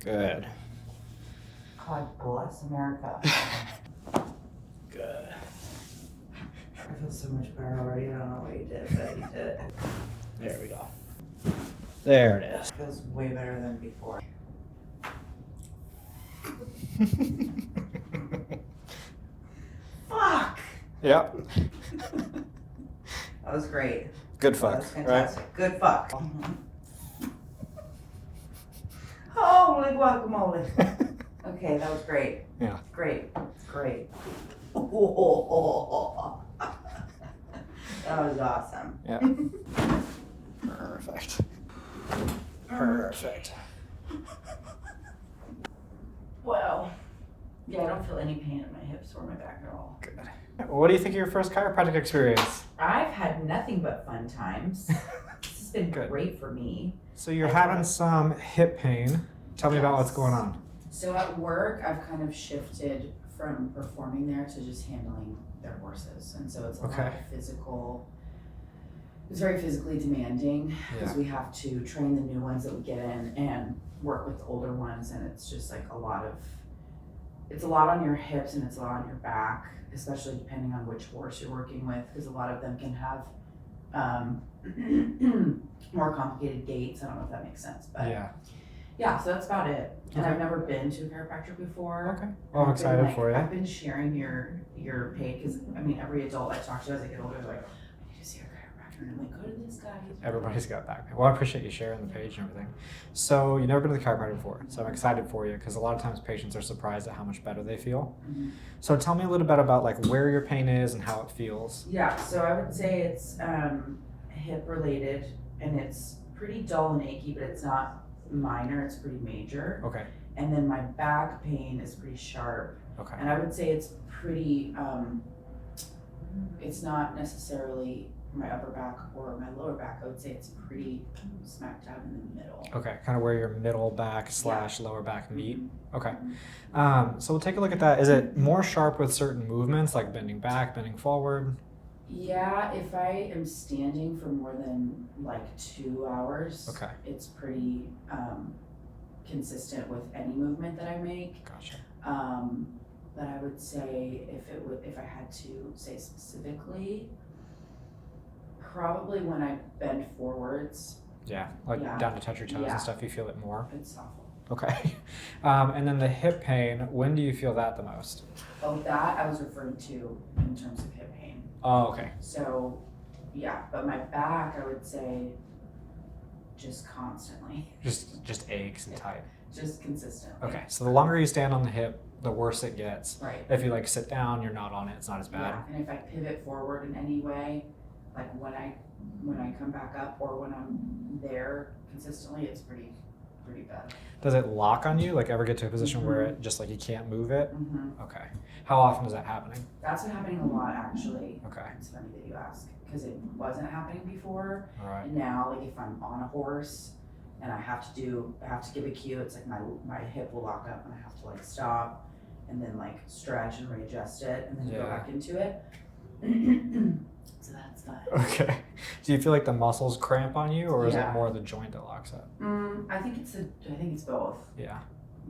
Good. God bless America. Good. I feel so much better already. I don't know what you did, but you did it. There we go. There it is. It feels way better than before. Fuck! Yep. That was great. Good That fuck, was right? fantastic. Good fuck. Holy guacamole. Okay, that was great. Yeah. Great. Great. That was awesome. Yeah. Perfect. Perfect. Wow. Yeah, I don't feel any pain in my hips or my back at all. Good. What do you think of your first chiropractic experience? I've had nothing but fun times. This has been Good. great for me. So you're having some hip pain. Tell me about what's going on. So at work, I've kind of shifted from performing there to just handling their horses. And so it's a lot of physical, it's very physically demanding because we have to train the new ones that we get in and work with the older ones. And it's just like it's a lot on your hips and it's a lot on your back, especially depending on which horse you're working with, because a lot of them can have more complicated gaits. I don't know if that makes sense, but yeah, so that's about it. And I've never been to a chiropractor before. Okay. Well, I'm excited for you. I've been sharing your page because I mean every adult I talk to as I get older is like, I need to see a chiropractor, and I'm like, go to this guy. Everybody's got back pain. Well, I appreciate you sharing the page and everything. So you've never been to the chiropractor before, so I'm excited for you because a lot of times patients are surprised at how much better they feel. Mm-hmm. So tell me a little bit about like where your pain is and how it feels. Yeah, so I would say it's hip related and it's pretty dull and achy, but it's not minor, it's pretty major. Okay. And then my back pain is pretty sharp. Okay. And I would say it's pretty, it's not necessarily my upper back or my lower back. I would say it's pretty smack dab in the middle. Okay, kind of where your middle back / lower back meet. Okay. Mm-hmm. So we'll take a look at that. Is it more sharp with certain movements like bending back, bending forward? Yeah, if I am standing for more than like 2 hours, it's pretty consistent with any movement that I make. Gotcha. But I would say if I had to say specifically, probably when I bend forwards. Yeah, down to touch your toes and stuff, you feel it more? It's awful. Okay. And then the hip pain, when do you feel that the most? Oh, that I was referring to in terms of hip pain. Oh, okay. So, yeah, but my back, I would say, just constantly. Just aches and tight. Just consistently. Okay, so the longer you stand on the hip, the worse it gets. Right. If you like sit down, you're not on it, it's not as bad. Yeah, and if I pivot forward in any way, like when I come back up or when I'm there consistently, it's pretty bad. Does it lock on you? Like ever get to a position where it just like you can't move it? Mm-hmm. Okay. How often is that happening? That's been happening a lot actually. Okay. It's funny that you ask because it wasn't happening before. All right. And now, like if I'm on a horse and I have to give a cue, it's like my hip will lock up and I have to like stop and then like stretch and readjust it and then go back into it. So that's fun. Okay. Do you feel like the muscles cramp on you, or is it more the joint that locks up? I think it's both. Yeah.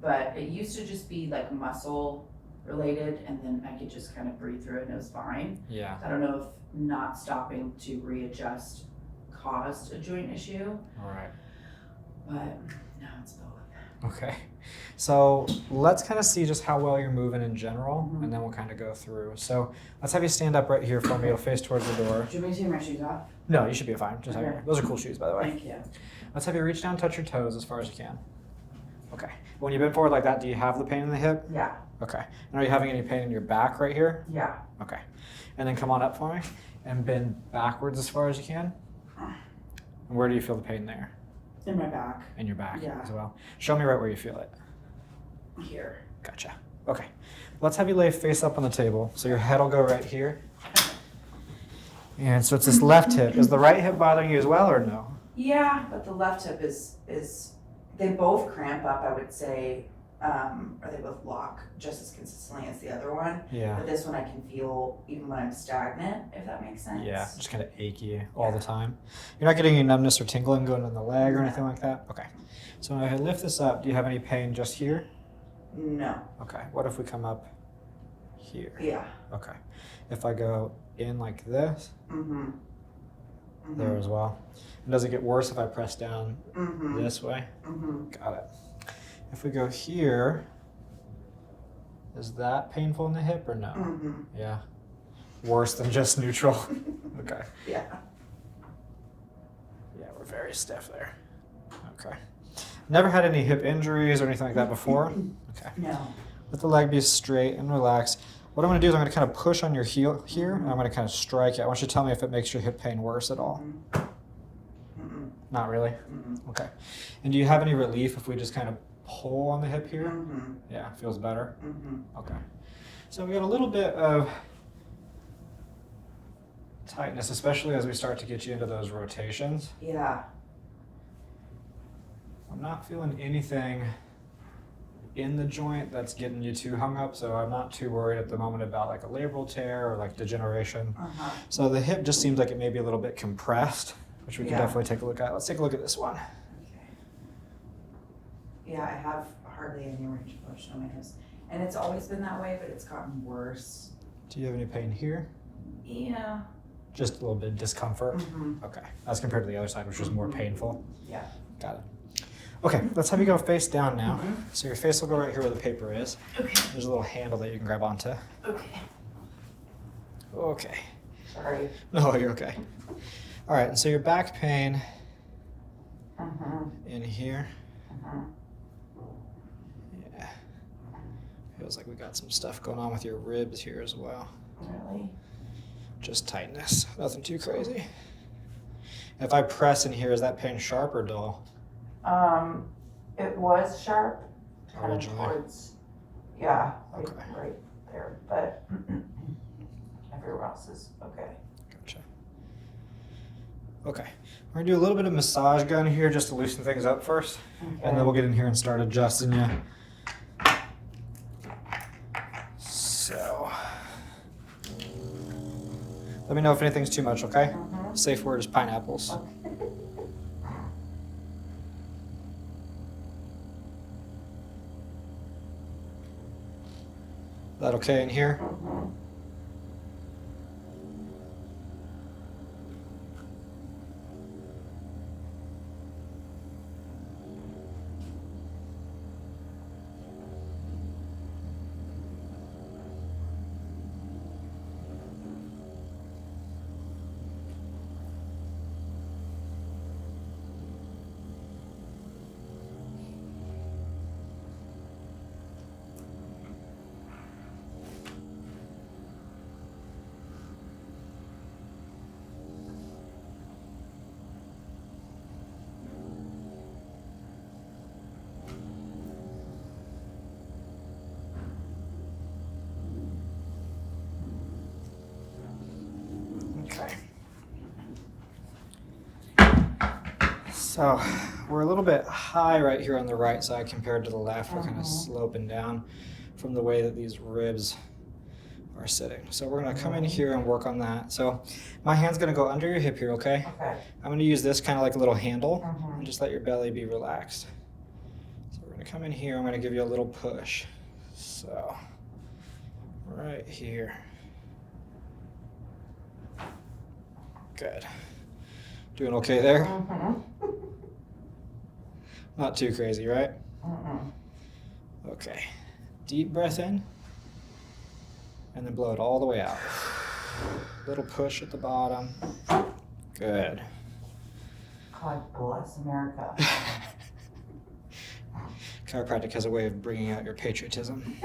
But it used to just be like muscle related, and then I could just kind of breathe through it and it was fine. Yeah. I don't know if not stopping to readjust caused a joint issue. All right. But no, it's both. Okay. So let's kind of see just how well you're moving in general, and then we'll kind of go through. So let's have you stand up right here for me. You'll face towards the door. Do you want me to take my shoes off? No, you should be fine. Just those are cool shoes, by the way. Thank you. Let's have you reach down, touch your toes as far as you can. Okay. When you bend forward like that, do you have the pain in the hip? Yeah. Okay. And are you having any pain in your back right here? Yeah. Okay. And then come on up for me and bend backwards as far as you can. And where do you feel the pain there? In my back. In your back as well. Show me right where you feel it. Here. Gotcha. Okay. Let's have you lay face up on the table. So your head will go right here. And so it's this left hip. Is the right hip bothering you as well or no? Yeah, but the left hip is they both cramp up, I would say, or they both lock just as consistently as the other one. Yeah. But this one I can feel even when I'm stagnant, if that makes sense. Yeah, just kind of achy all the time. You're not getting any numbness or tingling going in the leg or anything like that? Okay. So if I lift this up, do you have any pain just here? No. Okay. What if we come up here? Yeah. Okay. If I go in like this, there as well. And does it get worse if I press down this way? Got it. If we go here, is that painful in the hip or no? Yeah. Worse than just neutral? Okay. Yeah. Yeah, we're very stiff there. Okay. Never had any hip injuries or anything like that before? Okay. No. Let the leg be straight and relaxed. What I'm going to do is I'm going to kind of push on your heel here, and I'm going to kind of strike it. I want you to tell me if it makes your hip pain worse at all. Not really? Okay. And do you have any relief if we just kind of pull on the hip here? Yeah, feels better? Okay. So we got a little bit of tightness, especially as we start to get you into those rotations. Yeah. I'm not feeling anything in the joint that's getting you too hung up, so I'm not too worried at the moment about like a labral tear or like degeneration. So the hip just seems like it may be a little bit compressed, which we can definitely take a look at. Let's take a look at this one. Okay. Yeah, I have hardly any range of motion on my hips. And it's always been that way, but it's gotten worse. Do you have any pain here? Yeah. Just a little bit of discomfort? Okay. As compared to the other side, which was more painful? Yeah. Got it. Okay, let's have you go face down now. So your face will go right here where the paper is. Okay. There's a little handle that you can grab onto. Okay. Okay. Sorry. No, you're okay. All right, and so your back pain in here. Yeah. Feels like we got some stuff going on with your ribs here as well. Really? Just tightness, nothing too crazy. If I press in here, is that pain sharp or dull? It was sharp, kind of Originally? towards, yeah, like Okay. right there, but everywhere else is okay. Gotcha. Okay, we're gonna do a little bit of massage gun here just to loosen things up first, and then we'll get in here and start adjusting you. So, let me know if anything's too much, okay? Safe word is pineapples. Okay. That okay in here? Okay. So we're a little bit high right here on the right side compared to the left. We're kind of sloping down from the way that these ribs are sitting. So we're gonna come in here and work on that. So my hand's gonna go under your hip here, okay? Okay. I'm gonna use this kind of like a little handle and just let your belly be relaxed. So we're gonna come in here, I'm gonna give you a little push. So, right here. Good. Doing okay there? Not too crazy, right? Okay. Deep breath in. And then blow it all the way out. Little push at the bottom. Good. God bless America. Chiropractic has a way of bringing out your patriotism.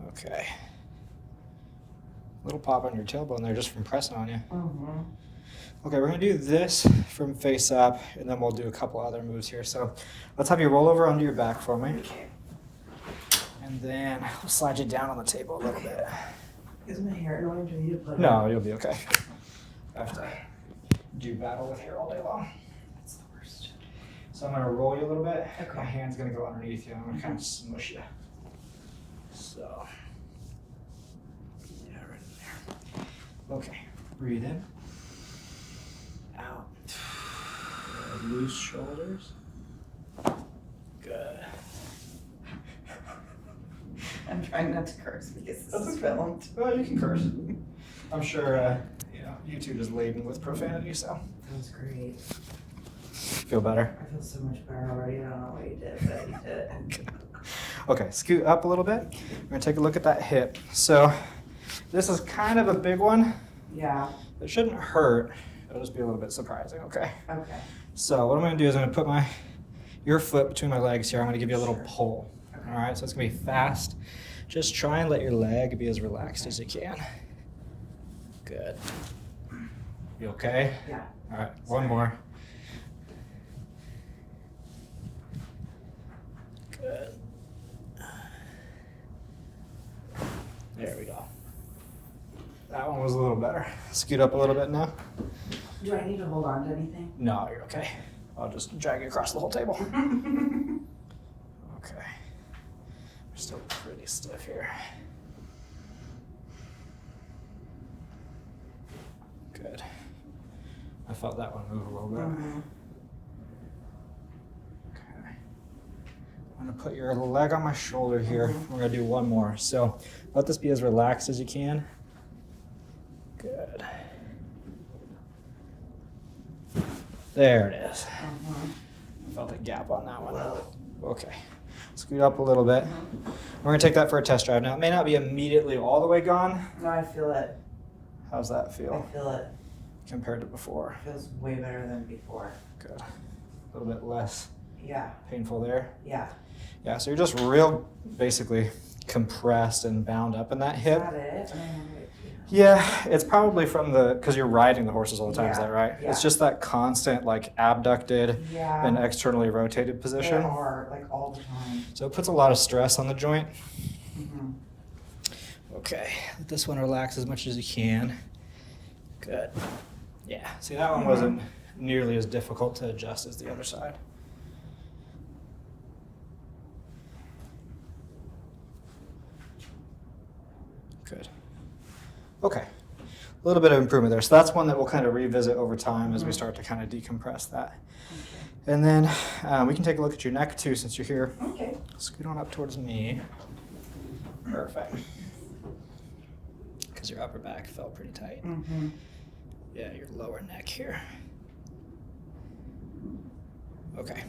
Okay. Little pop on your tailbone there just from pressing on you. Okay, we're gonna do this from face up, and then we'll do a couple other moves here. So let's have you roll over onto your back for me. Okay. And then we'll slide you down on the table a little bit. Is my hair annoying? Do I need to put it No, you'll be okay. I have to do battle with hair all day long. That's the worst. So I'm gonna roll you a little bit. Okay. My hand's gonna go underneath you. I'm gonna kind of smush you. So, yeah, right in there. Okay, breathe in. Out. Good. Loose shoulders. Good. I'm trying not to curse because this is filmed. Well, you can curse. I'm sure, YouTube is laden with profanity, so. That was great. Feel better? I feel so much better already. I don't know what you did, but you did it. Okay, scoot up a little bit. We're gonna take a look at that hip. So this is kind of a big one. Yeah. It shouldn't hurt. It'll just be a little bit surprising, okay? Okay. So what I'm gonna do is I'm gonna put your foot between my legs here. I'm gonna give you a little Sure. pull. Okay. All right, so it's gonna be fast. Just try and let your leg be as relaxed as you can. Good. You okay? Yeah. All right, one more. Good. There we go. That one was a little better. Scoot up a little bit now. Do I need to hold on to anything? No, you're okay. I'll just drag you across the whole table. Okay. We're still pretty stiff here. Good. I felt that one move a little bit. Mhm. Okay. I'm gonna put your leg on my shoulder here. We're gonna do one more. So let this be as relaxed as you can. Good. There it is. Mhm. Felt a gap on that one. Whoa. Okay. Scoot up a little bit. We're gonna take that for a test drive. Now it may not be immediately all the way gone. No, I feel it. How's that I feel feel it. compared to before? Feels way better than before. Good. A little bit less Yeah. painful there. Yeah. Yeah, so you're just real basically compressed and bound up in that Is hip. that it? Yeah, it's probably from because you're riding the horses all the time, is Yeah, that right? yeah. It's just that constant like abducted Yeah. and externally rotated They position. are like all the time. So it puts a lot of stress on the joint. Mm-hmm. Okay, let this one relax as much as you can. Good. Yeah, see that one wasn't nearly as difficult to adjust as the other side. Good. Okay, a little bit of improvement there. So that's one that we'll kind of revisit over time as we start to kind of decompress that. And then we can take a look at your neck too since you're here. Okay. Scoot on up towards me. Perfect. Because your upper back felt pretty tight. Mm-hmm. Yeah, your lower neck here. Okay.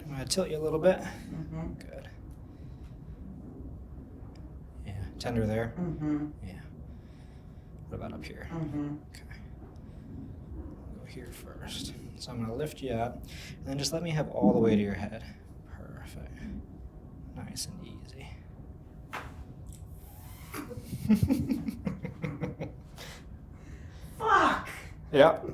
I'm going to tilt you a little bit. Mm-hmm. Good. Yeah, tender there. Mm-hmm. Yeah. What about up here? Mm-hmm. Okay. Go here first. So I'm going to lift you up, and then just let me have all the way to your head. Perfect. Nice and easy. Fuck! Yep.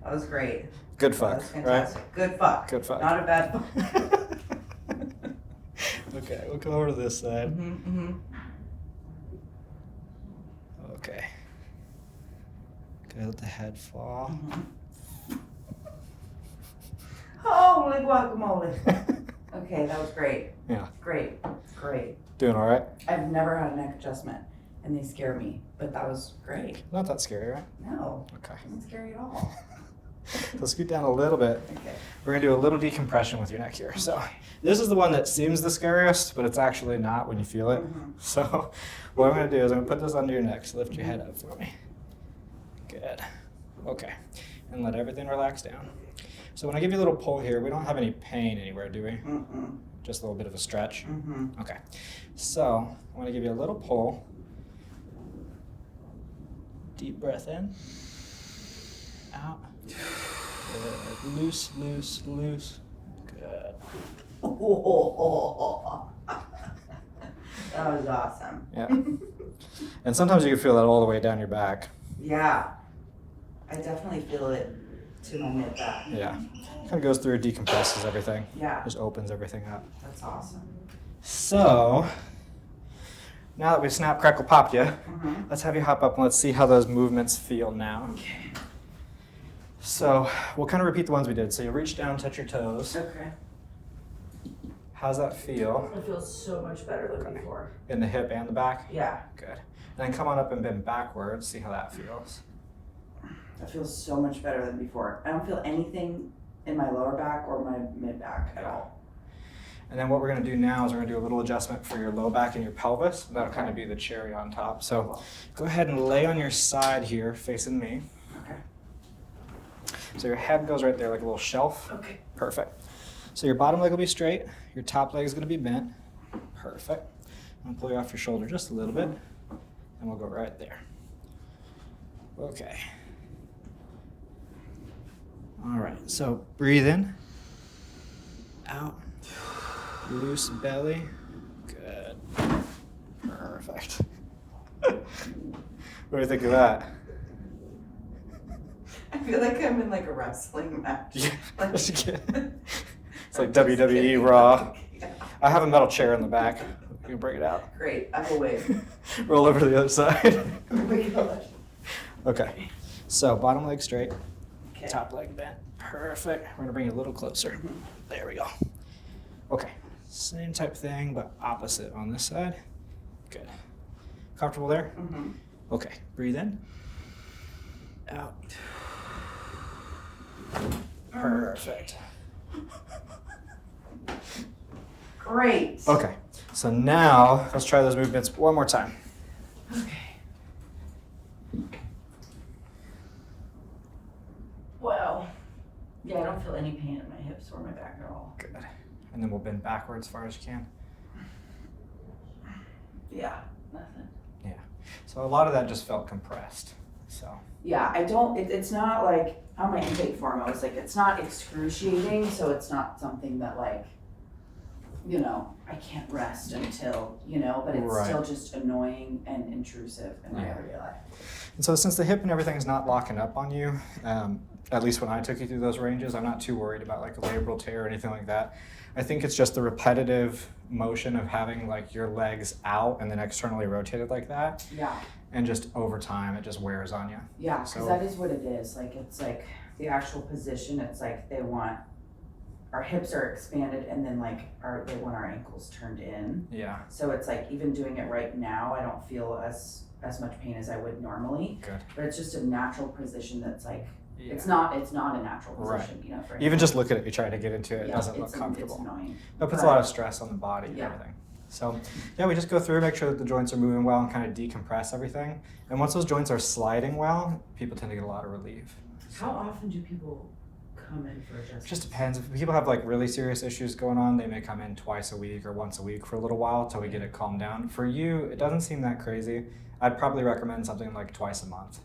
That was great. Good That fuck, was right? fantastic. Good fuck. Good fuck. Not a bad fuck. Okay, we'll come over to this side. Mm-hmm. Mm-hmm. Okay. Good, let the head fall. Mm-hmm. Holy guacamole. Okay, that was great. Yeah. Great. Great. Doing all right? I've never had a neck adjustment, and they scare me, but that was great. Not that scary, right? No, Okay. it wasn't scary at all. So scoot down a little bit. Okay. We're gonna do a little decompression with your neck here. So this is the one that seems the scariest, but it's actually not when you feel it. Mhm. So what I'm gonna do is I'm gonna put this under your neck. So lift your head up for me. Good. Okay. And let everything relax down. So when I give you a little pull here, we don't have any pain anywhere, do we? Mm-mm. Just a little bit of a stretch. Mm-hmm. Okay. So I'm gonna give you a little pull. Deep breath in. Out. Good. Loose, loose, loose. Good. That was awesome. Yeah. And sometimes you can feel that all the way down your back. Yeah. I definitely feel it to my mid back. Yeah. Kind of goes through, decompresses everything. Yeah. Just opens everything up. That's awesome. So now that we've snap, crackle, popped you, Mm-hmm. let's have you hop up and let's see how those movements feel now. Okay. So we'll kind of repeat the ones we did. So you reach down, touch your toes. Okay. How's that feel? It feels so much better than before. In the hip and the back? Yeah. Good. And then come on up and bend backwards. See how that feels. That feels so much better than before. I don't feel anything in my lower back or my mid back at all. And then what we're going to do now is we're going to do a little adjustment for your low back and your pelvis. That'll kind of be the cherry on top. So go ahead and lay on your side here, facing me. Okay. So your head goes right there like a little shelf. Okay. Perfect. So your bottom leg will be straight. Your top leg is going to be bent. Perfect. I'm going to pull you off your shoulder just a little bit. And we'll go right there. Okay. All right. So breathe in. Out. Loose belly. Good. Perfect. What do you think of that? I feel like I'm in like a wrestling match. Yeah. Like, It's like WWE Raw. Yeah. I have a metal chair in the back. You can bring it out. Great. I will wait. Roll over to the other side. Oh my gosh. Okay. So bottom leg straight. Okay. Top leg bent. Perfect. We're gonna bring it a little closer. There we go. Okay. Same type thing, but opposite on this side. Good. Comfortable there? Mm-hmm. Okay. Breathe in. Out. Perfect. Great. Okay. So now let's try those movements one more time. Okay. Wow. Yeah, I don't feel any pain in my hips or my back at all. Good. And then we'll bend backwards as far as you can. Yeah, nothing. Yeah. So a lot of that just felt compressed. So. Yeah, I don't, it's not like, on my intake form, I was like, it's not excruciating, so it's not something that like, you know, I can't rest until, you know, but it's still just annoying and intrusive in my everyday life. And so since the hip and everything is not locking up on you, at least when I took you through those ranges, I'm not too worried about like a labral tear or anything like that. I think it's just the repetitive motion of having like your legs out and then externally rotated like that. Yeah. And just over time, it just wears on you. Yeah, because that is what it is. Like, it's like the actual position, it's like they want, our hips are expanded and then like they want our ankles turned in. Yeah. So it's like even doing it right now, I don't feel as much pain as I would normally. Good. But it's just a natural position that's like, it's not a natural position, you know. For even just look at it, you try to get into it, it yeah, doesn't look comfortable. It's annoying. That puts a lot of stress on the body and Yeah. everything. So yeah, we just go through, make sure that the joints are moving well and kind of decompress everything. And once those joints are sliding well, people tend to get a lot of relief. How often do people come in for adjustments? It just depends. If people have like really serious issues going on, they may come in twice a week or once a week for a little while till we get it calmed down. For you, it doesn't seem that crazy. I'd probably recommend something like twice a month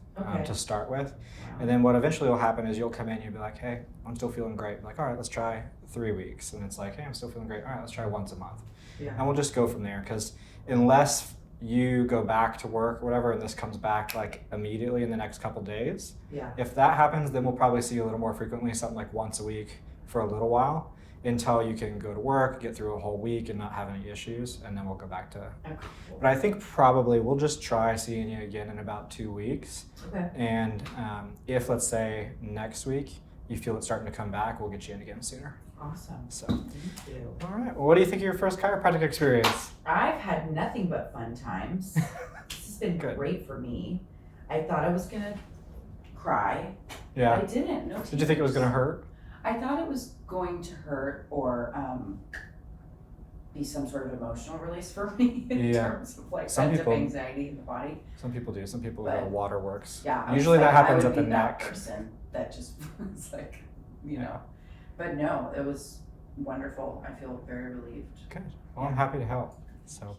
to start with. Wow. And then what eventually will happen is you'll come in and you'll be like, hey, I'm still feeling great. Like, all right, let's try 3 weeks. And it's like, hey, I'm still feeling great. All right, let's try once a month. Yeah. And we'll just go from there, because unless you go back to work or whatever and this comes back like immediately in the next couple days, Yeah. if that happens, then we'll probably see you a little more frequently, something like once a week for a little while, until you can go to work, get through a whole week and not have any issues, and then we'll go back to. Okay. But I think probably we'll just try seeing you again in about 2 weeks. Okay. And if, let's say, next week you feel it starting to come back, we'll get you in again sooner. Awesome. So. Thank you. All right. Well, what do you think of your first chiropractic experience? I've had nothing but fun times. This has been Good. great for me. I thought I was gonna cry. Yeah. But I didn't. No. Did you think it was going to hurt? I thought it was going to hurt or be some sort of emotional release for me in terms of like Some pent-up people- anxiety in the body. Some people do. Some people But- go waterworks. Yeah. I was Usually that like, happens I at would the be that neck. person that just was like, you Yeah. know. But no, it was wonderful. I feel very relieved. Good. Well, I'm happy to help. So.